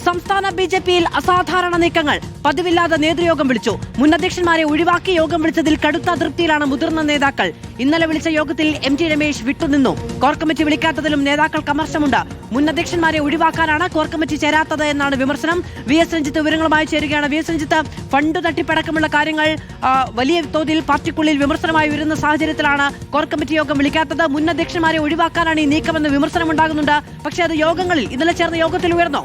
സംസ്ഥാന ബിജെപിയിൽ അസാധാരണ നീക്കങ്ങൾ. പതിവില്ലാതെ നേതൃയോഗം വിളിച്ചു. മുൻ അധ്യക്ഷന്മാരെ ഒഴിവാക്കി യോഗം വിളിച്ചതിൽ കടുത്ത അതൃപ്തിയിലാണ് മുതിർന്ന നേതാക്കൾ. ഇന്നലെ വിളിച്ച യോഗത്തിൽ MT രമേശ് വിട്ടുനിന്നു. കോർ കമ്മിറ്റി വിളിക്കാത്തതിലും നേതാക്കൾക്ക് അമർഷമുണ്ട്. മുൻ അധ്യക്ഷന്മാരെ ഒഴിവാക്കാനാണ് കോർ കമ്മിറ്റി ചേരാത്തത് എന്നാണ് വിമർശനം. VS രഞ്ജിത്ത് വിവരങ്ങളുമായി ചേരുകയാണ്. VS രഞ്ജിത്ത്, ഫണ്ട് തട്ടിപ്പടക്കമുള്ള കാര്യങ്ങൾ വലിയ തോതിൽ പാർട്ടിക്കുള്ളിൽ വിമർശനമായി വരുന്ന സാഹചര്യത്തിലാണ് കോർ കമ്മിറ്റി യോഗം വിളിക്കാത്തത്. മുൻ അധ്യക്ഷന്മാരെ ഒഴിവാക്കാനാണ് ഈ നീക്കമെന്ന് വിമർശനമുണ്ടാകുന്നുണ്ട്. പക്ഷേ അത് യോഗങ്ങളിൽ ഇന്നലെ ചേർന്ന യോഗത്തിൽ ഉയർന്നോ?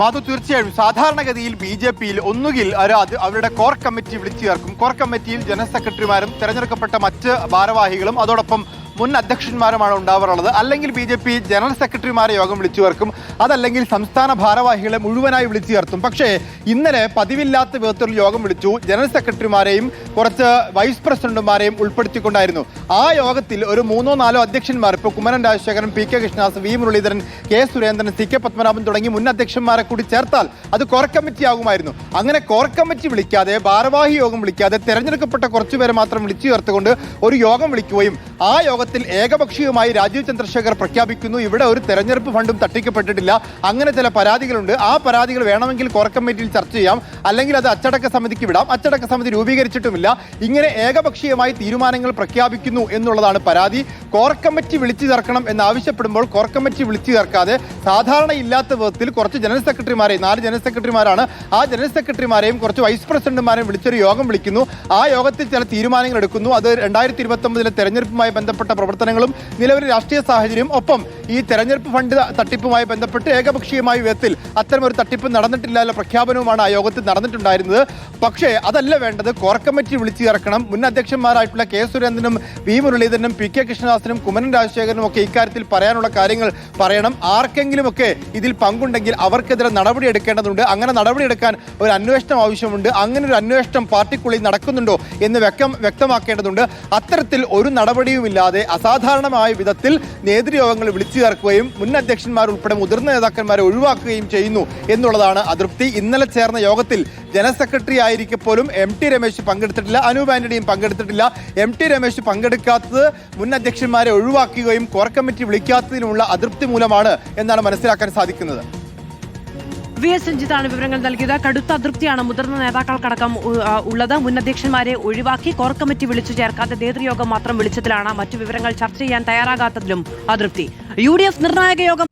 മാധു, തീർച്ചയായും സാധാരണഗതിയിൽ BJP-യിൽ ഒന്നുകിൽ അവരുടെ കോർ കമ്മിറ്റി വിളിച്ചു ചേർക്കും. കോർ കമ്മിറ്റിയിൽ ജനറൽ സെക്രട്ടറിമാരും തെരഞ്ഞെടുക്കപ്പെട്ട മറ്റ് ഭാരവാഹികളും അതോടൊപ്പം മുൻ അധ്യക്ഷന്മാരുമാണ് ഉണ്ടാവാറുള്ളത്. അല്ലെങ്കിൽ BJP ജനറൽ സെക്രട്ടറിമാരെ യോഗം വിളിച്ചു ചേർക്കും, അതല്ലെങ്കിൽ സംസ്ഥാന ഭാരവാഹികളെ മുഴുവനായി വിളിച്ചു ചേർത്തും. പക്ഷേ ഇന്നലെ പതിവില്ലാത്ത വിധത്തിൽ യോഗം വിളിച്ചു. ജനറൽ സെക്രട്ടറിമാരെയും കുറച്ച് വൈസ് പ്രസിഡന്റുമാരെയും ഉൾപ്പെടുത്തിക്കൊണ്ടായിരുന്നു. ആ യോഗത്തിൽ ഒരു 3-4 അധ്യക്ഷന്മാർ, ഇപ്പോൾ Kummanam Rajasekharan, PK Krishnadas, V Muraleedharan, K Surendran, CK Padmanabhan തുടങ്ങി മുൻ അധ്യക്ഷന്മാരെ കൂടി ചേർത്താൽ അത് കോർ കമ്മിറ്റി ആകുമായിരുന്നു. അങ്ങനെ കോർ കമ്മിറ്റി വിളിക്കാതെ, ഭാരവാഹി യോഗം വിളിക്കാതെ, തെരഞ്ഞെടുക്കപ്പെട്ട കുറച്ചുപേരെ മാത്രം വിളിച്ചു ചേർത്തുകൊണ്ട് ഒരു യോഗം വിളിക്കുകയും ആ യോഗത്തിൽ ഏകപക്ഷീയമായി രാജീവ് ചന്ദ്രശേഖർ പ്രഖ്യാപിക്കുന്നു, ഇവിടെ ഒരു തെരഞ്ഞെടുപ്പ് ഫണ്ടും തട്ടിക്കപ്പെട്ടിട്ടില്ല, അങ്ങനെ ചില പരാതികളുണ്ട്, ആ പരാതികൾ വേണമെങ്കിൽ കോർ കമ്മിറ്റിയിൽ ചർച്ച ചെയ്യാം, അല്ലെങ്കിൽ അത് അച്ചടക്ക സമിതിക്ക് വിടാം, അച്ചടക്ക സമിതി രൂപീകരിച്ചിട്ടുമില്ല, ഇങ്ങനെ ഏകപക്ഷീയമായി തീരുമാനങ്ങൾ പ്രഖ്യാപിക്കുന്നു എന്നുള്ളതാണ് പരാതി. കോർ കമ്മിറ്റി വിളിച്ചു ചേർക്കണം എന്നാവശ്യപ്പെടുമ്പോൾ കോർ കമ്മിറ്റി വിളിച്ചു ചേർക്കാതെ സാധാരണ ഇല്ലാത്ത വിധത്തിൽ കുറച്ച് ജനറൽ സെക്രട്ടറിമാരെ, 4 ജനറൽ സെക്രട്ടറിമാരാണ്, ആ ജനറൽ സെക്രട്ടറിമാരെയും കുറച്ച് വൈസ് പ്രസിഡന്റുമാരെയും വിളിച്ചൊരു യോഗം വിളിക്കുന്നു. ആ യോഗത്തിൽ ചില തീരുമാനങ്ങൾ എടുക്കുന്നു. അത് 2029 തെരഞ്ഞെടുപ്പുമായി ബന്ധപ്പെട്ട പ്രവർത്തനങ്ങളും നിലവിലെ രാഷ്ട്രീയ സാഹചര്യം, ഒപ്പം ഈ തെരഞ്ഞെടുപ്പ് ഫണ്ട് തട്ടിപ്പുമായി ബന്ധപ്പെട്ട് ഏകപക്ഷീയമായ വിധത്തിൽ അത്തരമൊരു തട്ടിപ്പ് നടന്നിട്ടില്ല എന്ന പ്രഖ്യാപനവുമാണ് ആ യോഗത്തിൽ നടന്നിട്ടുണ്ടായിരുന്നത്. പക്ഷേ അതല്ല വേണ്ടത്, കോർ കമ്മിറ്റി വിളിച്ചു ചേർക്കണം. മുൻ അധ്യക്ഷന്മാരായിട്ടുള്ള K സുരേന്ദ്രനും, V മുരളീധരനും, PK കൃഷ്ണദാസനും, കുമ്മനം രാജശേഖരനും ഒക്കെ ഇക്കാര്യത്തിൽ പറയാനുള്ള കാര്യങ്ങൾ പറയണം. ആർക്കെങ്കിലുമൊക്കെ ഇതിൽ പങ്കുണ്ടെങ്കിൽ അവർക്കെതിരെ നടപടി എടുക്കേണ്ടതുണ്ട്. അങ്ങനെ നടപടിയെടുക്കാൻ ഒരു അന്വേഷണം ആവശ്യമുണ്ട്. അങ്ങനെ ഒരു അന്വേഷണം പാർട്ടിക്കുള്ളിൽ നടക്കുന്നുണ്ടോ എന്ന് വ്യക്തമാക്കേണ്ടതുണ്ട്. അത്തരത്തിൽ ഒരു നടപടിയുമില്ലാതെ അസാധാരണമായ വിധത്തിൽ നേതൃയോഗങ്ങൾ വിളിച്ചു ചേർക്കുകയും മുൻ അധ്യക്ഷന്മാർ ഉൾപ്പെടെ മുതിർന്ന നേതാക്കന്മാരെ ഒഴിവാക്കുകയും ചെയ്യുന്നു എന്നുള്ളതാണ് അതൃപ്തി. ഇന്നലെ ചേർന്ന യോഗത്തിൽ ജനറൽ സെക്രട്ടറി ആയിരിക്കെ പോലും MT രമേശ് പങ്കെടുത്തിട്ടില്ല, അനൂപ് ആന്റണിയും പങ്കെടുത്തിട്ടില്ല. MT രമേശ് പങ്കെടുക്കാത്തത് മുൻ അധ്യക്ഷന്മാരെ ഒഴിവാക്കുകയും കോർ കമ്മിറ്റി വിളിക്കാത്തതിനുള്ള അതൃപ്തി മൂലമാണ് എന്നാണ് മനസ്സിലാക്കാൻ സാധിക്കുന്നത്. VS രഞ്ജിത്താണ് വിവരങ്ങൾ നൽകിയത്. കടുത്ത അതൃപ്തിയാണ് മുതിർന്ന നേതാക്കൾക്കടക്കം ഉള്ളത്. മുൻ അധ്യക്ഷന്മാരെ ഒഴിവാക്കി കോർ കമ്മിറ്റി വിളിച്ചു ചേർക്കാതെ നേതൃയോഗം മാത്രം വിളിച്ചതിലാണ്. മറ്റു വിവരങ്ങൾ ചർച്ച ചെയ്യാൻ തയ്യാറാകാത്തതിലും അതൃപ്തി. UDF നിർണായക യോഗം